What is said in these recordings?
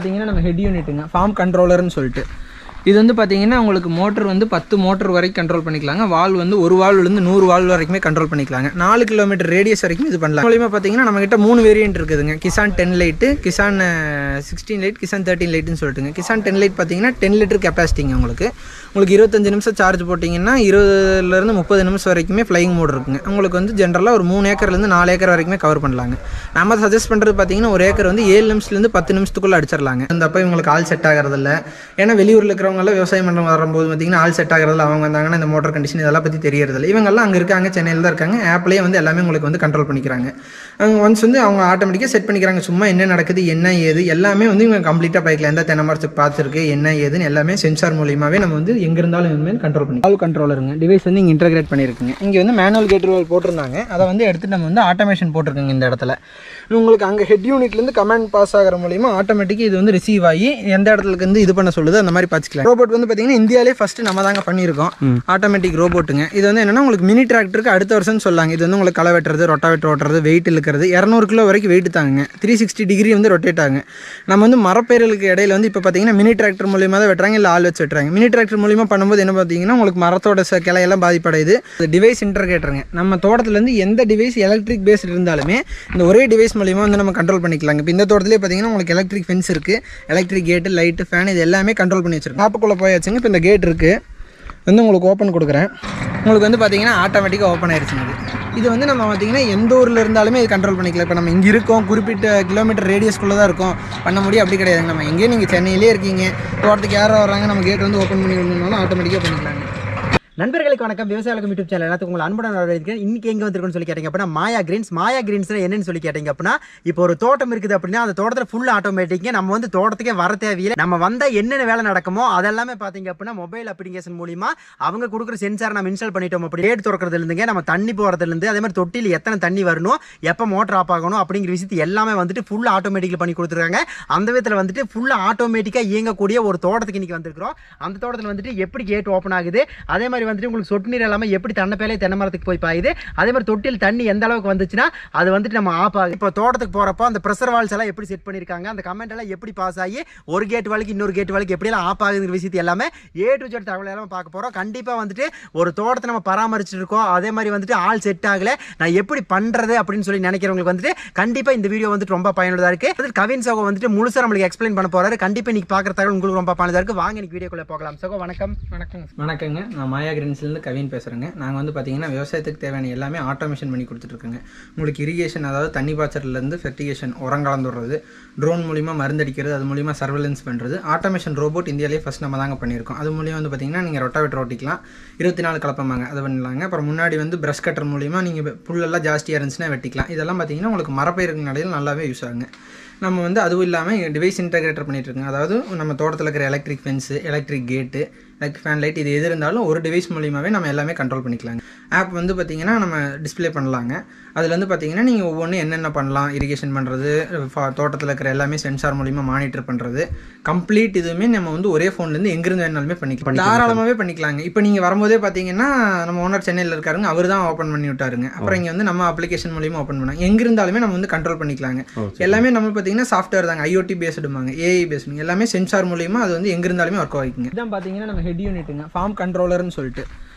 பார்த்தீங்கன்னா நம்ம head யூனிட்டுங்க form கண்ட்ரோலர்னு சொல்லிட்டு இது வந்து பார்த்தீங்கன்னா உங்களுக்கு மோட்டர் வந்து 10 மோட்டர் வரைக்கும் கண்ட்ரோல் பண்ணிக்கலாங்க. வால் வந்து 1 வால்வ்லேருந்து 100 வால்வ் வரைக்குமே கண்ட்ரோல் பண்ணிக்கலாங்க. 4 கிலோமீட்டர் ரேடியஸ் வரைக்கும் இது பண்ணலாம். மூலியமாக பார்த்தீங்கன்னா நம்மகிட்ட 3 வேரியன்ட் இருக்குதுங்க. கிசான் 10 லைட்டு, கிசான் 16 லைட், கிசான் 13 லைட்டுன்னு சொல்லிட்டுங்க. கிசான் 10 லைட் பார்த்தீங்கன்னா 10 லிட்டர் கெப்பாசிட்டிங்க. உங்களுக்கு 25 நிமிஷம் சார்ஜ் போட்டிங்கன்னா 20லேருந்து 30 நிமிஷம் வரைக்குமே ஃப்ளைங் மோட் இருக்குங்க. உங்களுக்கு வந்து ஜென்ரலாக ஒரு 3 ஏக்கர்லேருந்து 4 ஏக்கர் வரைக்குமே கவர் பண்ணலாங்க. நம்ம சஜஸ்ட் பண்ணுறது பார்த்தீங்கன்னா ஒரு ஏக்கர் வந்து 7 நிமிஷத்துலேருந்து 10 நிமிஷத்துக்குள்ளே அடிச்சிடலாங்க. அந்த அப்போ இவங்களுக்கு ஆள் செட் ஆகிறதில்ல. ஏன்னா வெளியூரில் இருக்கிறவங்களாம் விவசாயம் பண்ணுற வரும்போது பார்த்தீங்கன்னா ஆள் செட் ஆகிறதில்ல. அவங்க வந்தாங்கன்னா இந்த மோட்டர் கண்டிஷன் இதெல்லாம் பற்றி தெரியறதில்ல. இவங்கெல்லாம் அங்கே இருக்காங்க, சென்னையில் தான் இருக்காங்க. ஆப்லேயே வந்து எல்லாமே உங்களுக்கு வந்து கண்ட்ரோல் பண்ணிக்கிறாங்க. அவங்க ஒன்ஸ் வந்து அவங்க ஆட்டோமேட்டிக்காக செட் பண்ணிக்கிறாங்க. சும்மா என்ன நடக்குது என்ன ஏது எல்லாமே வந்து இவங்க கம்ப்ளீட்டாக பைக்கில் எந்த தென்னை மரத்துக்கு பார்த்துருக்கு என்ன ஏதுன்னு எல்லாமே சென்சார் மூலியமாகவே நம்ம வந்து எங்கே இருந்தாலும் இனிமேல் கண்ட்ரோல் பண்ணி வால்வ் கண்ட்ரோலருங்க டிவைஸ் வந்து இங்கே இன்டகிரேட் பண்ணியிருக்குங்க. இங்கே வந்து மேனுவல் கேட் வால்வ் போட்டிருந்தாங்க. அதை வந்து எடுத்துட்டு நம்ம வந்து ஆட்டோமேஷன் போட்டிருக்குங்க. இந்த இடத்துல உங்களுக்கு அங்கே ஹெட் யூனிட்லேருந்து கமாண்ட் பாஸ் ஆகிற மூலியமா ஆட்டோமேட்டிக்காக இது வந்து ரிசீவ் ஆகி எந்த இடத்துக்கு வந்து இது பண்ண சொல்லுது அந்த மாதிரி பார்த்துக்கலாம். ரோபோட் வந்து பார்த்தீங்கன்னா இந்தியாவிலே ஃபஸ்ட்டு நம்ம தாங்க பண்ணியிருக்கோம் ஆட்டோமேட்டிக் ரோபோட்டுங்க. இது வந்து என்னன்னா உங்களுக்கு மினி டிராக்டருக்கு அடுத்த வருஷம் சொல்லாங்க. இது வந்து உங்களுக்கு களை வெட்டுறது, ரொட்டாவேட்டர் ஓட்டுறது, வெயிட் இழுக்கிறது 200 கிலோ வரைக்கும் வெயிட் தாங்க. 360 டிகிரி வந்து ரொட்டேட் ஆகுங்க. நம்ம வந்து மரப்பேரலுக்கு இடையில வந்து இப்போ பார்த்தீங்கன்னா மினி டிராக்டர் மூலியமாக தான் வெட்டுறாங்க, இல்லை ஆள் வச்சு வெட்டுறாங்க. மினி டிராக்டர் மூலியமாக பண்ணும்போது என்ன பார்த்தீங்கன்னா உங்களுக்கு மரத்தோட கிளையெல்லாம் பாதிப்படையுது. டிவைஸ் இன்டர்கேட்டருங்க. நம்ம தோட்டத்துலேருந்து எந்த டிவைஸ் எலக்ட்ரிக் பேஸ்ட் இருந்தாலுமே இந்த ஒரே டிவைஸ் மூலியமாக வந்து நம்ம கண்ட்ரோல் பண்ணிக்கலாங்க. இப்போ இந்த தோட்டத்திலே பார்த்தீங்கன்னா உங்களுக்கு எலக்ட்ரிக் ஃபென்ஸ் இருக்குது, எலக்ட்ரிக் கேட்டு, லைட்டு, ஃபேன் இது எல்லாமே கண்ட்ரோல் பண்ணி வச்சிருக்கோம். ஆப்புக்குள்ளே போயாச்சுங்க. இப்போ இந்த கேட் இருக்குது வந்து உங்களுக்கு ஓப்பன் கொடுக்குறேன். உங்களுக்கு வந்து பார்த்தீங்கன்னா ஆட்டோமேட்டிக்காக ஓப்பன் ஆயிடுச்சுங்க. இது வந்து நம்ம பார்த்தீங்கன்னா எந்த ஊரில் இருந்தாலுமே இது கண்ட்ரோல் பண்ணிக்கலாம். இப்போ நம்ம இங்கே இருக்கோம், குறிப்பிட்ட கிலோமீட்டர் ரேடியஸ்க்குள்ளே தான் இருக்கும், பண்ண முடியும் அப்படி கிடையாதுங்க. நம்ம எங்கேயும் நீங்கள் சென்னையிலே இருக்கீங்க, தோட்டத்துக்கு யாரோ வராங்க, நம்ம கேட் வந்து ஓப்பன் பண்ணி விடணும்னாலும் ஆட்டோமேட்டிக்காக பண்ணிக்கலாங்க. நண்பர்களுக்கு வணக்கம். விவசாயிகளுக்கு யூடியூப் சேனல் எல்லாத்துக்கும் உங்களை அன்புடன் வரவேற்கிறேன். இன்னைக்கு எங்கே வந்திருக்குன்னு சொல்லி கேட்டீங்க அப்படின்னா மாயா கிரீன்ஸ் என்னன்னு சொல்லி கேட்டீங்க அப்படின்னா இப்போ ஒரு தோட்டம் இருக்குது அப்படின்னா அந்த தோட்டத்தில் ஃபுல் ஆட்டோமேட்டிக்காக நம்ம வந்து தோட்டத்துக்கே வர தேவையில்லை. நம்ம வந்தால் என்னென்ன வேலை நடக்குமோ அதெல்லாமே பார்த்தீங்க அப்படின்னா மொபைல் அப்ளிகேஷன் மூலிமா அவங்க கொடுக்குற சென்சார் நம்ம இன்ஸ்டால் பண்ணிட்டோம். அப்படி கேட் திறக்கிறதுலேருந்துங்க நம்ம தண்ணி போகிறதுலேருந்து அதே மாதிரி தொட்டியில் எத்தனை தண்ணி வரணும், எப்போ மோட்டர் ஆஃப் ஆகணும் அப்படிங்கிற விஷயத்து எல்லாமே வந்துட்டு ஃபுல் ஆட்டோமேட்டிக்கில் பண்ணி கொடுத்துருக்காங்க. அந்த விதத்தில் வந்துட்டு ஃபுல் ஆட்டோமேட்டிக்காக இயங்கக்கூடிய ஒரு தோட்டத்துக்கு இன்னைக்கு வந்திருக்கிறோம். அந்த தோட்டத்தில் வந்துட்டு எப்படி கேட் ஓப்பன் ஆகுது, அதே மாதிரி வந்துட்டு உங்களுக்கு சொட்டு நீர் எல்லாமே எப்படி தன்னப்பேலே தென்னை மரத்துக்கு போய் பாயுது, அதே மாதிரி தொட்டில் தண்ணி எந்த அளவுக்கு வந்துச்சுன்னா அது வந்துட்டு நம்ம ஆஃப் ஆகுது. இப்போ தோட்டத்துக்கு போகிறப்போ அந்த ப்ரெஷர் வால்ஸ் எல்லாம் எப்படி செட் பண்ணியிருக்காங்க, அந்த கமெண்ட் எல்லாம் எப்படி பாஸ் ஆகி ஒரு கேட் வாலுக்கு இன்னொரு கேட் வாலுக்கு எப்படியெல்லாம் ஆஃப் ஆகுதுங்கிற விஷயத்தை எல்லாமே A to Z தகவல் எல்லாம் பார்க்க போகிறோம். கண்டிப்பாக வந்துட்டு ஒரு தோட்டத்தை நம்ம பராமரிச்சுட்டு இருக்கோம், அதே மாதிரி வந்துட்டு ஆள் செட் ஆகலை, நான் எப்படி பண்ணுறது அப்படின்னு சொல்லி நினைக்கிறவங்களுக்கு வந்துட்டு கண்டிப்பாக இந்த வீடியோ வந்துட்டு ரொம்ப பயனுள்ளதாக இருக்குது. அது கவின் சகோ வந்துட்டு முழுசாக நம்மளுக்கு எக்ஸ்பிளைன் பண்ண போகிறாரு. கண்டிப்பாக இன்னைக்கு பார்க்குற தகவல் உங்களுக்கு ரொம்ப பயனுள்ளதாக இருக்குது. வாங்க இன்னைக்கு வீடியோக்குள்ளே போகலாம். சகோ வணக்கம். வணக்கங்க. நான் மாயா கிரீன்ஸ்லேருந்து கவின் பேசுகிறேங்க. நாங்கள் வந்து பார்த்தீங்கன்னா விவசாயத்துக்கு தேவையான எல்லாமே ஆட்டோமேஷன் பண்ணி கொடுத்துட்ருக்கோங்க. உங்களுக்கு இரிகேஷன் அதாவது தண்ணி பாய்ச்சறதுலேருந்து ஃபெர்டிகேஷன் உரம் கலந்து விடுறது, ட்ரோன் மூலிமா மருந்தடிக்கிறது, அது மூலிமா சர்வேலன்ஸ் பண்ணுறது, ஆட்டோமேஷன் ரோபோட் இந்தியாவிலே ஃபஸ்ட் நம்ம தாங்க பண்ணியிருக்கோம். அது மூலிமா வந்து பார்த்தீங்கன்னா நீங்கள் ரொட்டாவேட்டர் ஓட்டிக்கலாம், 24 கலப்பமாங்க அது பண்ணலாங்க. அப்புறம் முன்னாடி வந்து ப்ரஷ் கட்டர் மூலிமா நீங்கள் புல்லெல்லாம் ஜாஸ்தியாக இருந்துச்சுன்னா வெட்டிக்கலாம். இதெல்லாம் பார்த்தீங்கன்னா உங்களுக்கு மரப்பயிருக்கு நடையில் நல்லாவே யூஸ் ஆகுங்க. நம்ம வந்து அதுவும் இல்லாமல் டிவைஸ் இன்டகிரேட்டர் பண்ணிகிட்ருக்கோங்க. அதாவது நம்ம தோட்டத்தில் இருக்கிற எலக்ட்ரிக் ஃபென்ஸு, எலக்ட்ரிக் கேட்டு, எலக்ட்ரிக் ஃபேன் லைட் இது எது இருந்தாலும் ஒரு டிவைஸ் மூலியமாகவே நம்ம எல்லாமே கண்ட்ரோல் பண்ணிக்கலாங்க. ஆப் வந்து பார்த்திங்கன்னா நம்ம டிஸ்பிளே பண்ணலாங்க. அதில் வந்து பார்த்திங்கன்னா நீங்கள் ஒவ்வொன்றும் என்னென்ன பண்ணலாம், இரிகேஷன் பண்ணுறது, தோட்டத்தில் இருக்கிற எல்லாமே சென்சார் மூலிமா மானிட்டர் பண்ணுறது, கம்ப்ளீட் இதுவுமே நம்ம வந்து ஒரே ஃபோன்லேருந்து எங்கேருந்து வேணாலுமே பண்ணிக்கலாம், தாராளமாகவே பண்ணிக்கலாங்க. இப்போ நீங்கள் வரும்போதே பார்த்தீங்கன்னா நம்ம ஓனர் சென்னையில் இருக்காருங்க, அவர் தான் ஓப்பன் பண்ணி விட்டாருங்க. அப்புறம் இங்கே வந்து நம்ம அப்ளிகேஷன் மூலிமா ஓப்பன் பண்ணாங்க. எங்கே இருந்தாலுமே நம்ம வந்து கண்ட்ரோல் பண்ணிக்கலாங்க. எல்லாமே நம்ம பார்த்தீங்கன்னா சாஃப்ட்வேர் தாங்க, IoT பேஸ்டுமாங்க, AI பேஸ்டுங்க, எல்லாமே சென்சார் மூலிமா அது வந்து எங்கே இருந்தாலுமே ஒர்க் ஆகிக்குங்க. இதான் பார்த்தீங்கன்னா நம்ம ஹெட் யூனிட்டுங்க ஃபார்ம் கண்ட்ரோலர்னு சொல்லிட்டு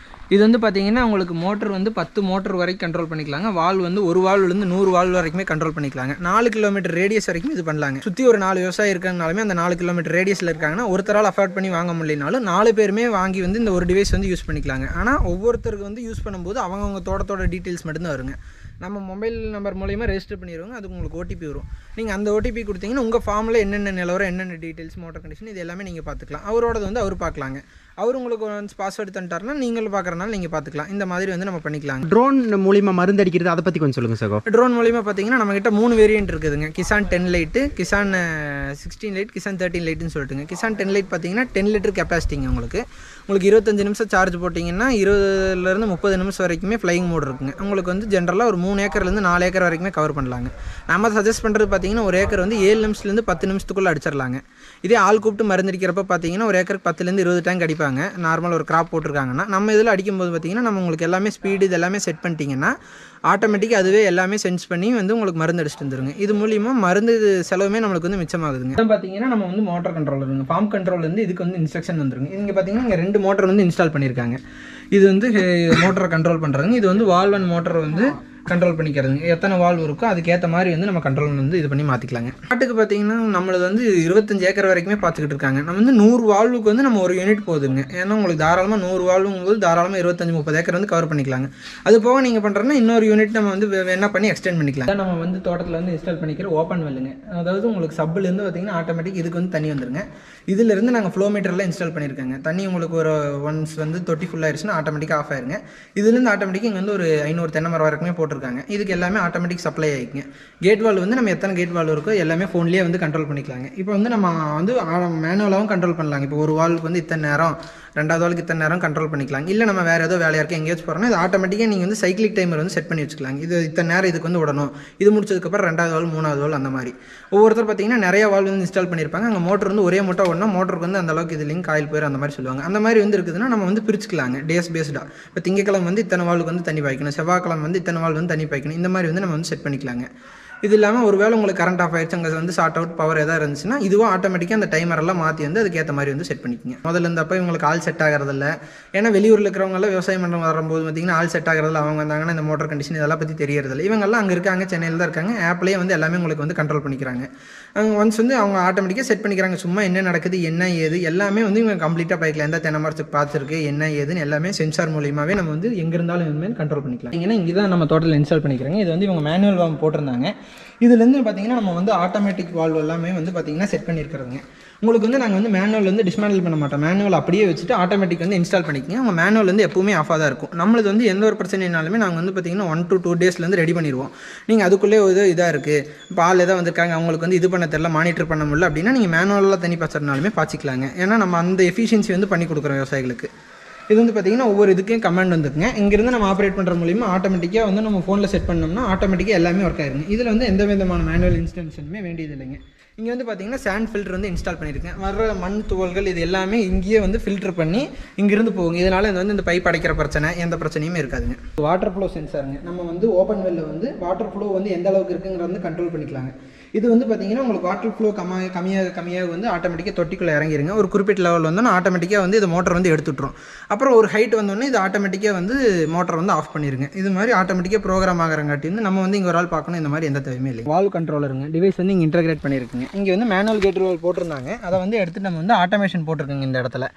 இது வந்து பார்த்தீங்கன்னா உங்களுக்கு மோட்டர் வந்து 10 மோட்டர் வரைக்கும் கண்ட்ரோல் பண்ணிக்கலாங்க. வால்வ் வந்து 1 வால்வ்லேருந்து 100 வால்வ் வரைக்குமே கண்ட்ரோல் பண்ணிக்கலாங்க. 4 கிலோமீட்டர் ரேடியஸ் வரைக்கும் இது பண்ணலாங்க. சுற்றி ஒரு 4 விவசாயி இருக்கிறனாலுமே அந்த 4 கிலோமீட்டர் ரேடியஸில் இருக்காங்கன்னா ஒருத்தரால் அஃபோர்ட் பண்ணி வாங்க முடியலனாலும் 4 பேருமே வாங்கி வந்து இந்த ஒரு டிவைஸ் வந்து யூஸ் பண்ணிக்கலாங்க. ஆனால் ஒவ்வொருத்தருக்கு வந்து யூஸ் பண்ணும்போது அவங்கவுங்க தோட்டத்தோட டீட்டெயில்ஸ் மட்டும்தான் வருங்க. நம்ம மொபைல் நம்பர் மூலிமா ரெஜிஸ்டர் பண்ணிடுவாங்க. அதுக்கு உங்களுக்கு OTP வரும். நீங்கள் அந்த OTP கொடுத்தீங்கன்னா உங்கள் ஃபார்மில் என்னென்ன நிலவரம், என்னென்ன டீட்டெயில்ஸ், மோட்டர் கண்டிஷன் இது எல்லாமே நீங்கள் பார்த்துக்கலாம். அவரோடது வந்து அவர் பார்க்கலாங்க. அவர் உங்களுக்கு ஒன்ஸ் பாஸ்வேர்டு தந்துட்டாருன்னா நீங்களும் பார்க்குறனால நீங்கள் பார்த்துக்கலாம். இந்த மாதிரி வந்து நம்ம பண்ணிக்கலாம். ட்ரோன் மூலிமா மருந்து அடிக்கிறது அதை பற்றி கொஞ்சம் சொல்லுங்கள் சார். ட்ரோன் மூலிமா பார்த்தீங்கன்னா நம்மகிட்ட 3 வேரியன்ட் இருக்குதுங்க. கிசான் 10 லைட்டு, கிசான் 16 லைட், கிசான் 13 லைட்டுன்னு சொல்லிட்டுங்க. கிசான் 10 லைட் பார்த்தீங்கன்னா 10 லிட்டர் கெப்பாசிட்டிங்க. உங்களுக்கு 25 நிமிஷம் சார்ஜ் போட்டிங்கன்னா 20லேருந்து 30 நிமிஷம் வரைக்குமே ஃப்ளைங் மோட் இருக்குங்க. உங்களுக்கு வந்து ஜென்ரலாக ஒரு 3 ஏக்கர்லேருந்து 4 ஏக்கர் வரைக்குமே கவர் பண்ணலாங்க. நம்ம சஜஸ்ட் பண்ணுறது பார்த்தீங்கன்னா ஒரு ஏக்கர் வந்து 7 நிமிஷத்துலேருந்து 10 நிமிஷத்துக்குள்ளே அடிச்சிடலாங்க. இதே ஆள் கூப்பிட்டு மருந்தடிக்கிறப்ப பார்த்தீங்கன்னா ஒரு ஏக்கருக்கு 10லேருந்து 20 டேங்க் அடிப்பாங்க. நார்மல் ஒரு கிராப் போட்டிருக்காங்கன்னா நம்ம இதில் அடிக்கும்போது பார்த்தீங்கன்னா நம்ம உங்களுக்கு எல்லாமே ஸ்பீடு இது எல்லாமே செட் பண்ணிட்டீங்கன்னா ஆட்டோமேட்டிக்காக அதுவே எல்லாமே சென்ஸ் பண்ணி வந்து உங்களுக்கு மருந்து அடிச்சுட்டு வந்துருங்க. இது மூலிமா மருந்து செலவுமே நம்மளுக்கு வந்து மிச்சமாகுதுங்க. இதை பார்த்தீங்கன்னா நம்ம வந்து மோட்டர் கண்ட்ரோலருங்க. ஃபார்ம் கண்ட்ரோல்லேருந்து இதுக்கு வந்து இன்ஸ்ட்ரக்ஷன் வந்துருங்க. இங்கே பார்த்தீங்கன்னா இங்கே 2 மோட்டர் வந்து இன்ஸ்டால் பண்ணியிருக்காங்க. இது வந்து மோட்டரை கண்ட்ரோல் பண்ணுறதுங்க. இது வந்து வால்வன் மோட்டர் வந்து கண்ட்ரோல் பண்ணிக்கிறதுங்க. எத்தனை வால்வ் இருக்கோ அதுக்கேற்ற மாதிரி வந்து நம்ம கண்ட்ரோல் வந்து இது பண்ணி மாற்றிக்கலாங்க. நாட்டுக்கு பார்த்தீங்கன்னா நம்மளது வந்து 25 ஏக்கர் வரைக்குமே பார்த்துக்கிட்டு இருக்காங்க. நம்ம வந்து 100 வால்வுக்கு வந்து நம்ம ஒரு யூனிட் போதுங்க. ஏன்னா உங்களுக்கு தாராளமாக 100 வால்வுங்கும்போது தாராளமாக 25-30 ஏக்கர் வந்து கவர் பண்ணிக்கலாங்க. அது போக நீங்கள் பண்ணுறதுனா இன்னொரு யூனிட் நம்ம வந்து என்ன பண்ணி எக்ஸ்டெண்ட் பண்ணிக்கலாம். நம்ம வந்து தோட்டத்தில் வந்து இன்ஸ்டால் பண்ணிக்கிற ஓப்பன் வெல்லுங்க. அதாவது உங்களுக்கு சப்பிலேருந்து பார்த்தீங்கன்னா ஆட்டோமேட்டிக் இதுக்கு வந்து தண்ணி வந்துருங்க. இதிலிருந்து நாங்கள் ஃப்ளோ மீட்டரில் இன்ஸ்டால் பண்ணியிருக்காங்க. தண்ணி உங்களுக்கு ஒரு ஒன்ஸ் வந்து தொட்டி ஃபுல்லாகிடுச்சுன்னா ஆட்டோமேட்டிக்காக ஆஃப் ஆயிருங்க. இதுலேருந்து ஆட்டோமேட்டிக்காக இங்கே வந்து ஒரு 500 தென்னை மரம் வரைக்குமே போட்டிருக்காங்க. இதுக்கு எல்லாமே ஆட்டோமேட்டிக் சப்ளை ஆகிக்குங்க. கேட் வால் வந்து நம்ம எத்தனை கேட் வால் இருக்கோ எல்லாமே ஃபோன்லேயே வந்து கண்ட்ரோல் பண்ணிக்கலாங்க. இப்போ வந்து நம்ம வந்து மேனுவலாகவும் கண்ட்ரோல் பண்ணலாங்க. இப்போ ஒரு வால்வுக்கு வந்து இத்தனை நேரம், 2வது வால்வுக்கு இத்தனை நேரம் கண்ட்ரோல் பண்ணிக்கலாம். இல்லை நம்ம வேறு ஏதோ வேலையாக இருக்க எங்கேயாச்சும் போகிறோம்னா இது ஆட்டோமேட்டிக்காக நீங்கள் வந்து சைக்கிளிக் டைமர் வந்து செட் பண்ணி வச்சுக்கலாங்க. இது இத்தனை நேரம் இதுக்கு வந்து விடணும். இது முடிச்சதுக்கப்புறம் 2வது வால்வு 3வது வால்வு அந்த மாதிரி ஒவ்வொருத்தர் பார்த்தீங்கன்னா நிறைய வால்வு வந்து இன்ஸ்டால் பண்ணியிருப்பாங்க. அங்கே மோட்டர் வந்து ஒரே மோட்டர் ஒன்றா மோட்டருக்கு வந்து அந்த அளவுக்கு இது லிங்க் காயில் போயிடும் அந்த மாதிரி சொல்லுவாங்க. அந்த மாதிரி வந்து இருக்குதுன்னா நம்ம வந்து பிரிச்சுக்கலாங்க டேஸ் பேஸ்டாக. இப்போ திங்கக்கிழமை வந்து இத்தனை வால்வுக்கு வந்து தண்ணி பாய்க்கணும், செவ்வாய்க்கிழமை வந்து இத்தனை வால்வு வந்து தண்ணி பாய்க்கணும். இந்த மாதிரி வந்து நம்ம வந்து செட் பண்ணிக்கலாங்க. இது இல்லாமல் ஒரு வேளை உங்களுக்கு கரண்ட் ஆஃப் ஆயிடுச்சு, அங்கே வந்து ஷார்ட் அவுட் பவர் எதாவது இருந்துச்சுன்னா இதுவும் ஆட்டோமேட்டிக்காக அந்த டைமரெல்லாம் மாற்றி வந்து அதுக்கேற்ற மாதிரி வந்து செட் பண்ணிக்கோங்க. முதல்ல இருந்தப்போ இவங்களுக்கு ஆள் செட் ஆகிறதில்ல. ஏன்னா வெளியூரில் இருக்கிறவங்களாம் விவசாயம் பண்ணுற வரும்போது பார்த்தீங்கன்னா ஆள் செட் ஆகிறதில்ல. அவங்க வந்தாங்கன்னா இந்த மோட்டர் கண்டிஷன் இதெல்லாம் பற்றி தெரியறதில்ல. இவங்கெல்லாம் அங்கே இருக்காங்க, சென்னையில் தான் இருக்காங்க. ஆப்லேயே வந்து எல்லாமே உங்களுக்கு வந்து கண்ட்ரோல் பண்ணிக்கிறாங்க. அவங்க ஒன்ஸ் வந்து அவங்க ஆட்டோமேட்டிக்காக செட் பண்ணிக்கிறாங்க. சும்மா என்ன நடக்குது என்ன ஏது எல்லாமே வந்து இவங்க கம்ப்ளீட்டாக பைக்கில் எந்த தென்னை மரத்துக்கு பார்த்துருக்கு என்ன ஏதுன்னு எல்லாமே சென்சார் மூலியமாகவே நம்ம வந்து எங்கே இருந்தாலும் இனிமேல் கண்ட்ரோல் பண்ணிக்கலாம். ஏன்னா இங்கே தான் நம்ம தோட்டத்தில் இன்ஸ்டால் பண்ணிக்கிறாங்க. இது வந்து இவங்க மேனுவல் வால்வ் போட்டிருந்தாங்க. இதுலேருந்து பார்த்தீங்கன்னா நம்ம வந்து ஆட்டோமேட்டிக் வால்வ் எல்லாமே வந்து பார்த்தீங்கன்னா செட் பண்ணியிருக்கிறதுங்க. உங்களுக்கு வந்து நாங்கள் வந்து மேனுவல் வந்து டிஸ்மேண்டில் பண்ண மாட்டோம். மேனுவல் அப்படியே வச்சுட்டு ஆட்டோமேட்டிக் வந்து இன்ஸ்டால் பண்ணிக்கோங்க. அவங்க மேனுவல் வந்து எப்பவுமே ஆஃபாக தான் இருக்கும். நம்மளுக்கு வந்து எந்த ஒரு பிரச்சனைனாலுமே நாங்கள் வந்து பார்த்தீங்கன்னா 1 to 2 டேஸ்லேருந்து ரெடி பண்ணிடுவோம். நீங்கள் அதுக்குள்ளே இதாக இருக்குது, இப்போ ஆள் எதாவது வந்திருக்காங்க அவங்களுக்கு வந்து இது பண்ண தெரியல, மானிட்டர் பண்ண முடியல அப்படின்னா நீங்கள் மேனுவலாக தண்ணி பாய்ச்சறனாலுமே பாய்ச்சிக்கலாங்க. ஏன்னா நம்ம அந்த எஃபிஷியன்சி வந்து பண்ணி கொடுக்குறோம் விவசாயிகளுக்கு. இது வந்து பார்த்தீங்கன்னா ஒவ்வொரு இதுக்கும் கமெண்ட் வந்துருக்குங்க. இங்கேருந்து நம்ம ஆப்ரேட் பண்ணுற மூலிமா ஆட்டோமேட்டிக்காக வந்து நம்ம ஃபோனில் செட் பண்ணோம்னா ஆட்டோமேட்டிக்காக எல்லாமே ஒர்க் ஆயிருங்க. இதில் வந்து எந்த விதமான மேனுவல் இன்ஸ்டன்ஷனுமே வேண்டியது இல்லைங்க. இங்கே வந்து பார்த்தீங்கன்னா சாண்ட் ஃபில்டர் வந்து இன்ஸ்டால் பண்ணியிருக்கேன். வர்ற மண் துவல்கள் இது எல்லாமே இங்கேயே வந்து ஃபில்டர் பண்ணி இங்கிருந்து போகுங்க. இதனால் இது வந்து இந்த பைப் அடைக்கிற பிரச்சனை எந்த பிரச்சனையுமே இருக்காதுங்க. வாட்டர் ஃப்ளோ சென்சாருங்க. நம்ம வந்து ஓப்பன் வெல்ல வந்து வாட்டர் ஃப்ளோ வந்து எந்த அளவுக்கு இருக்குங்கிறத வந்து கண்ட்ரோல் பண்ணிக்கலாங்க. இது வந்து பார்த்தீங்கன்னா உங்களுக்கு வாட்டர் ஃப்ளோ கம்மியாக வந்து ஆட்டோமேட்டிக்காக தொட்டிக்குள்ளே இறங்கிருங்க. ஒரு குறிப்பிட்ட லெவல் வந்தோன்னா ஆட்டோமேட்டிக்காக வந்து இது மோட்டர் வந்து எடுத்துட்டுரும். அப்புறம் ஒரு ஹைட் வந்தோடனே இது ஆட்டோமேட்டிக்காக வந்து மோட்டர் வந்து ஆஃப் பண்ணிருங்க. இது மாதிரி ஆட்டோமேட்டிக்காக ப்ரோக்ராம் ஆகிறங்காட்டி வந்து நம்ம வந்து இங்கே ஒரு ஆள் பார்க்கணும் இந்த மாதிரி எந்த தேவையுமே இல்லை. வால்வ் கண்ட்ரோலருங்க. டிவைஸ் வந்து இங்கே இன்டெகிரேட் பண்ணியிருக்குங்க. இங்கே வந்து மேனுவல் கேட் வால்வ் போட்டிருந்தாங்க. அதை வந்து எடுத்துட்டு நம்ம வந்து ஆட்டோமேஷன் போட்டிருக்கோங்க இந்த இடத்துல.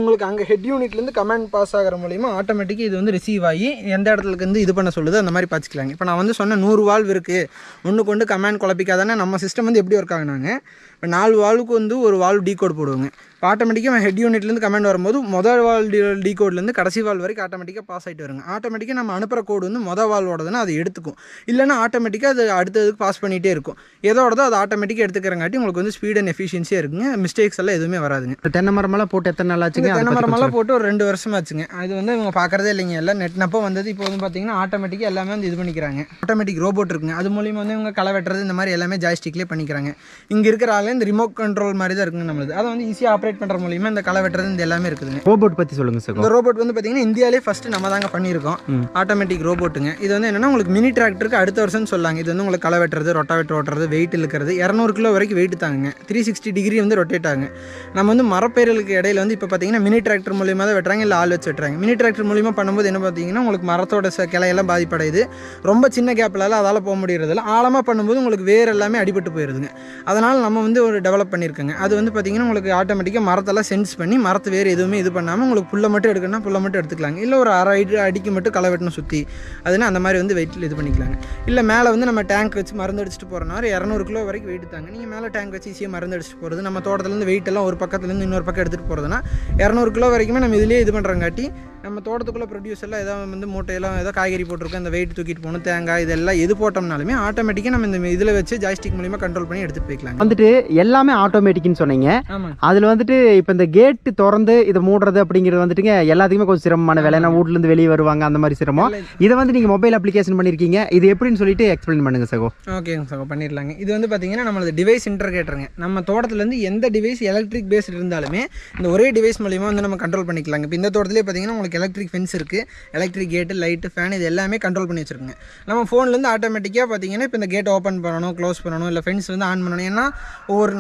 உங்களுக்கு அங்கே ஹெட் யூனிட்லேருந்து கமாண்ட் பாஸ் ஆகிற மூலிமா ஆட்டோமேட்டிக்காக இது வந்து ரிசீவ் ஆகி எந்த இடத்துக்கு வந்து இது பண்ண சொல்லுது அந்த மாதிரி பார்த்துக்கலாங்க. இப்போ நான் வந்து சொன்ன 100 வால்வ் இருக்குது, ஒன்று கொண்டு கமாண்ட் குழப்பிக்காதானே நம்ம சிஸ்டம் வந்து எப்படி ஒர்க் ஆகுனாங்க. இப்போ 4 வால்வுக்கு வந்து ஒரு வால்வ் டீகோட் போடுவோங்க. இப்போ ஆட்டோமேட்டிக்காக ஹெட் யூனிட்லேருந்து கமெண்ட் வரும்போது மொதல் வால் டீகோட்லேருந்து கடைசி வால் வரைக்கும் ஆட்டோமேட்டிக்காக பாஸ் ஆகிட்டு வருங்க. ஆட்டோமேட்டிக்காக நம்ம அனுப்புகிற கோடு வந்து மொதல் வால்வோடதுன்னா அது எடுத்துக்கும். இல்லைனா ஆட்டோமேட்டிக்காக அது அடுத்ததுக்கு பாஸ் பண்ணிகிட்டே இருக்கும். எதோடதோ அது ஆட்டோமேட்டிக்காக எடுத்துக்கிறங்காட்டி உங்களுக்கு வந்து ஸ்பீட் அண்ட் எஃபிஷியன்சியாக இருக்குங்க. மிஸ்டேக்ஸ் எல்லாம் எதுவுமே வராதுங்க. தென்னை மரமெல்லாம் போட்டு எத்தனை நாள் ஆச்சுங்க? தென்னை மரமெல்லாம் போட்டு ஒரு 2 வருஷம் ஆச்சுங்க. அது வந்து இவங்க பார்க்குறதே இல்லைங்க. எல்லாம் நெட்னப்போ வந்தது. இப்போ வந்து பார்த்தீங்கன்னா ஆட்டோமேட்டிக்காக எல்லாமே வந்து இது பண்ணிக்கிறாங்க. ஆட்டோமேட்டிக் ரோபோட் இருக்குங்க. அது மூலிமா வந்து இவங்க களை வெட்டுறது இந்த மாதிரி எல்லாமே ஜாய்ஸ்டிக்லேயே பண்ணிக்கிறாங்க. இங்கே இருக்கிற ஆளே இந்த ரிமோட் கண்ட்ரோல் மாதிரி தான் இருக்குங்க நம்மளுது. அதை வந்து ஈஸியாக ஆப்ரேட் பண்ணுற மூலிமா இந்த களை வெட்டுறது இந்த எல்லாமே இருக்குதுங்க. ரோபோட் பற்றி சொல்லுங்கள் சார். இந்த ரோபோட் வந்து பார்த்தீங்கன்னா இந்தியாவிலே ஃபஸ்ட்டு நம்ம தாங்க பண்ணியிருக்கோம் ஆட்டோமேட்டிக் ரோபோட்டுங்க. இது வந்து என்னென்னா உங்களுக்கு மினி டிராக்டருக்கு அடுத்த வருஷம் சொல்லாங்க. இது வந்து உங்களுக்கு களை வெட்டுறது, ரொட்டாவேட்டர் ஓட்டுறது, வெயிட் இழுக்கிறது 200 கிலோ வரைக்கும் வெயிட் தாங்க. 360 டிகிரி வந்து ரொட்டேட் ஆகுங்க. நம்ம வந்து மரப்பேர்களுக்கு இடையில வந்து இப்போ பார்த்தீங்கன்னா மினி டிராக்டர் மூலியமாக தான் வெட்டுறாங்க, இல்லை ஆள் வச்சு வெட்டுறாங்க. மினி டிராக்டர் மூலியமாக பண்ணும்போது என்ன பார்த்தீங்கன்னா உங்களுக்கு மரத்தோட கிளையெல்லாம் பாதிப்படையுது. ரொம்ப சின்ன கேப்லால் அதால் போக முடியறதில்ல. ஆழமாக பண்ணும்போது உங்களுக்கு வேறு எல்லாமே அடிபட்டு போயிடுதுங்க. அதனால் நம்ம வந்து ஒரு டெவலப் பண்ணியிருக்கோங்க. அது வந்து பார்த்தீங்கன்னா உங்களுக்கு ஆட்டோமேட்டிக்காக மரத்தெல்லாம் சென்ஸ் பண்ணி மரத்து வேறு எதுவுமே இது பண்ணாமல் உங்களுக்கு புல்லை மட்டும் எடுக்கணும்னா புல்லை மட்டும் எடுத்துக்கலாங்க. இல்லை ஒரு அரை அடிக்கு மட்டும் களை வெட்டணும் சுற்றி, அதுனா அந்த மாதிரி வந்து வெயிட்டில் இது பண்ணிக்கலாங்க. இல்லை மேலே வந்து நம்ம டேங்க் வச்சு மருந்து அடிச்சுட்டு போகிறனால 200 கிலோ வரைக்கும் வெயிட் தாங்க. நீங்கள் மேலே டேங்க் வச்சு ஈஸியாக மருந்து அடிச்சுட்டு போகிறது, நம்ம தோட்டத்துலேருந்து வெயிட் எல்லாம் ஒரு பக்கத்துலேருந்து இன்னொரு பக்கம் எடுத்துகிட்டு போகிறதுனா 200 கிலோ வரைக்குமே நம்ம இதிலே இது பண்ணுறங்காட்டி நம்ம தோட்டத்துக்குள்ளே ப்ரொடியூஸ் எல்லாம் ஏதாவது வந்து மூட்டையெல்லாம் ஏதோ காய்கறி போட்டிருக்கோம், இந்த வெயிட் தூக்கிட்டு போகணும், தேங்காய் இதெல்லாம் எது போட்டோம்னாலுமே ஆட்டோமேட்டிக்காக நம்ம இந்த இதில் வச்சு ஜாய்ஸ்டிக் மூலிமா கண்ட்ரோல் பண்ணி எடுத்துகிட்டு போய்க்கலாம். வந்துட்டு எல்லாமே ஆட்டோமேட்டிக்னு சொன்னீங்க. ஆமாம். அதில் வந்துட்டு இப்போ இந்த கேட்டு திறந்து இதை மூடுறது அப்படிங்கிறது வந்துட்டுங்க எல்லாத்துக்குமே கொஞ்சம் சிரமமான வேலை. ஏன்னா வீட்டிலேருந்து வெளியே வருவாங்க, அந்த மாதிரி சிரமம். இதை வந்து நீங்கள் மொபைல் அப்ளிகேஷன் பண்ணியிருக்கீங்க, இது எப்படின்னு சொல்லிட்டு எக்ஸ்பிளைன் பண்ணுங்க சகோ. ஓகேங்க சகோ, பண்ணிடலாங்க. இது வந்து பார்த்தீங்கன்னா நம்மளது டிவைஸ் இன்டர்கேட்டருங்க. நம்ம தோட்டத்துலேருந்து எந்த டிவைஸ் எலக்ட்ரிக் பேஸ்ட் இருந்தாலுமே இந்த ஒரே டிவைஸ் மூலிமா வந்து நம்ம கண்ட்ரோல் பண்ணிக்கலாங்க. இப்போ இந்த தோட்டத்திலே பார்த்தீங்கன்னா உங்களுக்கு எலக்ட்ரிக் ஃபென்ஸ் இருக்குது, எலக்ட்ரிக் கேட்டு, லைட்டு, ஃபேன் இது எல்லாமே கண்ட்ரோல் பண்ணி வச்சுருக்குங்க. நம்ம ஃபோன்லேருந்து ஆட்டோமேட்டிக்காக பார்த்தீங்கன்னா இப்போ இந்த கேட் ஓப்பன் பண்ணணும், க்ளோஸ் பண்ணணும், இல்லை ஃபென்ஸ் வந்து ஆன் பண்ணணும். ஏன்னா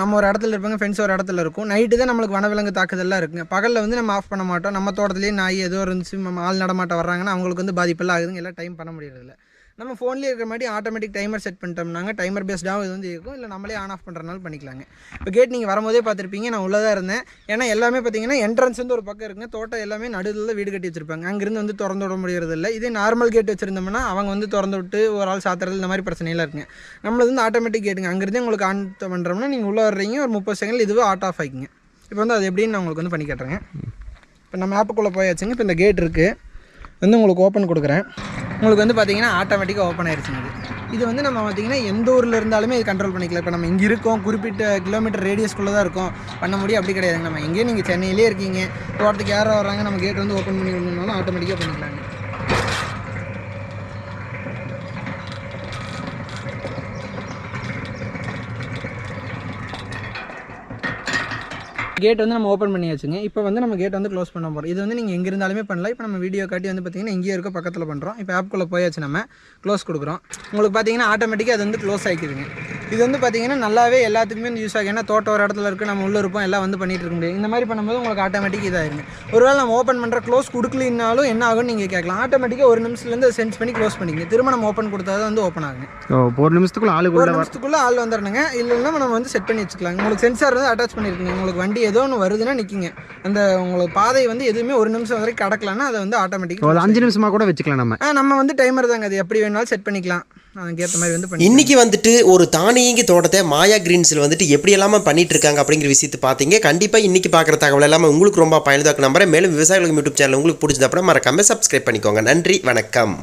நம்ம ஒரு இடத்துல இருப்பாங்க, ஃபென்ஸ் ஒரு இடத்துல இருக்கும். நைட்டு தான் நம்மளுக்கு வனவிலங்கு தாக்குதல்லாம் இருக்குங்க. பகலில் வந்து நம்ம ஆஃப் பண்ண மாட்டோம். நம்ம தோட்டத்துலேயே நாய் ஏதோ இருந்துச்சு, ஆள் நடமாட்டம் வர்றாங்கன்னா அவங்களுக்கு வந்து பாதிப்பெல்லாம் ஆகுதுங்க. எல்லாம் டைம் பண்ண முடியறதில்ல. நம்ம ஃபோன்லேயே இருக்கிற மாதிரி ஆட்டோமேட்டிக் டைமர் செட் பண்ணிட்டோம்னாங்க டைமர் பேஸ்டாகவும் இது வந்து இருக்கும், இல்லை நம்மளே ஆன் ஆஃப் பண்ணுறதுனால பண்ணிக்கலாங்க. இப்போ கேட் நீங்கள் வரும்போதே பார்த்துருப்பீங்க, நான் உள்ளதாக இருந்தேன். ஏன்னா எல்லாமே பார்த்தீங்கன்னா என்ட்ரன்ஸ் வந்து ஒரு பக்கம் இருக்குங்க, தோட்டம் எல்லாமே நடுவில் வீடு கட்டி வச்சிருப்பாங்க. அங்கேருந்து வந்து திறந்து விட முடியறது இல்லை. இதே நார்மல் கேட் வச்சிருந்தோம்னா அவங்க வந்து திறந்து விட்டு ஒரு ஆள் சாத்துறது இந்த மாதிரி பிரச்சனைலாம் இருக்குங்க. நம்மளது வந்து ஆட்டோமேட்டிக் கேட்டுங்க. அங்கேருந்து உங்களுக்கு ஆன் பண்ணுறோம்னா நீங்கள் உள்ளே வர்றீங்க, ஒரு 30 செகண்ட் இதுவே ஆட் ஆஃப் ஆகிக்குங்க. இப்போ வந்து அது எப்படின்னு நான் உங்களுக்கு வந்து பண்ணி காட்டுறேங்க. இப்போ நம்ம ஆப்புக்குள்ளே போயாச்சுங்க. இப்போ இந்த கேட் இருக்குது வந்து உங்களுக்கு ஓப்பன் கொடுக்குறேன். உங்களுக்கு வந்து பார்த்தீங்கன்னா ஆட்டோமேட்டிக்காக ஓப்பன் ஆயிடுச்சுங்க. இது வந்து நம்ம பார்த்தீங்கன்னா எந்த ஊரில் இருந்தாலுமே இது கண்ட்ரோல் பண்ணிக்கலாம். இப்போ நம்ம இங்கே இருக்கோம், குறிப்பிட்ட கிலோமீட்டர் ரேடியஸ்குள்ளே தான் இருக்கோம், பண்ண முடியும் அப்படி கிடையாதுங்க. நம்ம எங்கேயும் நீங்கள் சென்னையிலே இருக்கீங்க, தோட்டத்துக்கு யாரோ வர்றாங்க, நம்ம கேட் வந்து ஓப்பன் பண்ணி விடணுன்னாலும் ஆட்டோமேட்டிக்காக பண்ணிக்கலாங்க. கேட் வந்து நம்ம ஓப்பன் பண்ணியாச்சுங்க. இப்போ வந்து நம்ம கேட் வந்து க்ளோஸ் பண்ண போகிறோம். இது வந்து நீங்கள் எங்கே இருந்தாலுமே பண்ணலாம். இப்போ நம்ம வீடியோ காட்டி வந்து பார்த்தீங்கன்னா இங்கேயே இருக்க பக்கத்தில் பண்ணுறோம். இப்போ ஆப்குள்ளே போயாச்சு, நம்ம க்ளோஸ் கொடுக்குறோம். உங்களுக்கு பார்த்தீங்கன்னா ஆட்டோமேட்டிக்காக அது வந்து க்ளோஸ் ஆகிக்குதுங்க. இது வந்து பார்த்தீங்கன்னா நல்லாவே எல்லாத்துக்குமே வந்து யூஸ் ஆகும். ஏன்னா தோட்டம் ஒரு இடத்துல இருக்குது, நம்ம உள்ளே இருப்போம், எல்லாம் வந்து பண்ணிகிட்டு இருக்க முடியும். இந்த மாதிரி பண்ணும்போது உங்களுக்கு ஆட்டோமேட்டிக் இதாகிருங்க. ஒருவேளை நம்ம ஓப்பன் பண்ணுற க்ளோஸ் கொடுக்கலினாலும் என்ன ஆகும்னு நீங்கள் கேட்கலாம். ஆட்டோமேட்டிக்காக ஒரு நிமிஷத்துலேருந்து சென்ஸ் பண்ணி க்ளோஸ் பண்ணிங்க. திரும்ப நம்ம ஓப்பன் கொடுத்தா தான் வந்து ஓப்பன் ஆகுங்க. ஒரு நிமிஷத்துக்குள்ள ஆள் வந்துடணுங்க. இல்லைன்னா நம்ம வந்து செட் பண்ணி வச்சுக்கலாம். உங்களுக்கு சென்சார் வந்து அட்டாச் பண்ணியிருக்குங்க. உங்களுக்கு வண்டி ஏதோ ஒன்று வருதுன்னா நிற்கிங்க. அந்த உங்களுக்கு பாதை வந்து எதுவுமே ஒரு நிமிஷம் வரைக்கும் கடக்கலன்னா அதை வந்து ஆட்டோமேட்டிக்காக 5 நிமிஷமாக கூட வச்சுக்கலாம். நம்ம வந்து டைமர் தாங்க, அது எப்படி வேணாலும் செட் பண்ணிக்கலாம். அதுக்கேற்ற மாதிரி வந்து இன்னைக்கு வந்துட்டு ஒரு தானியங்கி தோட்டத்தை மாயா கிரீன்ஸில் வந்துட்டு எப்படி எல்லாமே பண்ணிட்டு இருக்காங்க அப்படிங்கிற விஷயத்தை பார்த்தீங்க. கண்டிப்பாக இன்னைக்கு பார்க்குற தகவல் எல்லாமே உங்களுக்கு ரொம்ப பயனுள்ளதாக நம்புறேன். மேலும் விவசாயிகளுக்கு யூடியூப் சேனல் உங்களுக்கு பிடிச்சது அப்புறம் மறக்காம சப்ஸ்கிரைப் பண்ணிக்கோங்க. நன்றி, வணக்கம்.